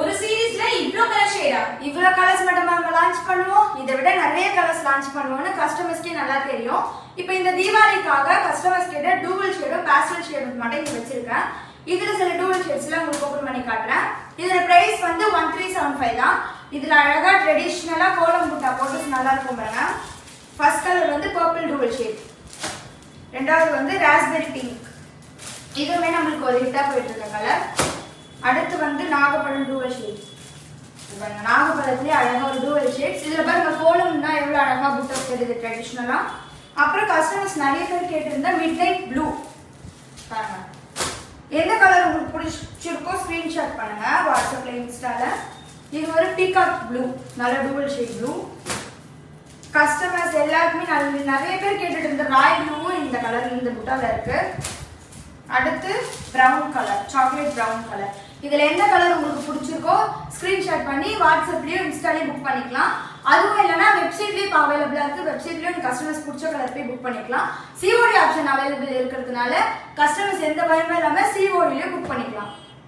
ஒரு சீரீஸ்ல இவ்ளோ கலர் ஷேடா? இவ்ளோ கலர்ஸ் மட்டும் நம்ம லான்ச் பண்ணுவோம். இதை விட நிறைய கலர்ஸ் லான்ச் பண்ணுவோம்னு கஸ்டமர்ஸ்க்கே நல்லா தெரியும். இப்போ இந்த தீபாவளிக்காக கஸ்டமர்ஸ் கிட்ட டூவல் ஷேடும் பேஸ்டல் ஷேடும் மட்டும் இங்க வச்சிருக்கேன். இதுல சில டூவல் ஷேட்ஸ்ல உங்களுக்கு ஓபன் பண்ணி காட்டுறேன். இதோட பிரைஸ் வந்து 1375 தான். இதுல அழகா ட்ரெடிஷனலா கோலம் புட்டா போட்டு நல்லா இருக்கும் பாருங்க. ஃபர்ஸ்ட் கலர் வந்து பர்பிள் டூவல் ஷேட், ரெண்டாவது வந்து ராஸ்பெரி பிங்க், இதுவுமே நம்மளுக்கு ஒரு ஹிட்டா போயிட்டு இருக்க கலர். அடுத்து வந்து நாகப்பழம் டூவல் ஷேட். பாருங்க நாகப்பழத்துலேயே அழகா ஒரு டூவல் ஷேட்ஸ். இதுல பாருங்க கோலம்னா எவ்வளவு அழகா புட்டா தெரியுது ட்ரெடிஷனலா. அப்புறம் கஸ்டமர்ஸ் நிறைய பேர் கேட்டிருந்தா மிட் நைட் ப்ளூ பாருங்க. எந்த கலர் உங்களுக்கு பிடிச்சிருக்கோ ஸ்கிரீன்ஷாட் பண்ணுங்க வாட்ஸ்அப்ல இன்ஸ்டால. இது ஒரு பீகாக் ப்ளூ, நல்ல டூவல் ஷேட் ப்ளூ. கஸ்டமர்ஸ் எல்லாருக்குமே நிறைய பேர் கேட்டுட்டு இருந்த ராய் ப்ளூவும் இந்த கலர் இந்த புட்டால இருக்கு. அடுத்து brown colour, chocolate brown colour. இதுல எந்த கலர் உங்களுக்கு பிடிச்சிருக்கோ ஸ்கிரீன்ஷாட் பண்ணி வாட்ஸ்அப்லயும் இன்ஸ்டாலயும் புக் பண்ணிக்கலாம். அதுவும் இல்லைன்னா வெப்சைட்லயும் இப்போ அவைலபிளா இருக்கு. வெப்சைட்லயும் கஸ்டமர்ஸ் பிடிச்ச கலர் போய் புக் பண்ணிக்கலாம். சிஓடி ஆப்ஷன் அவைலபிள் இருக்கிறதுனால கஸ்டமர்ஸ் எந்த பயமே இல்லாம சிஓடிலயும் புக் பண்ணிக்கலாம்.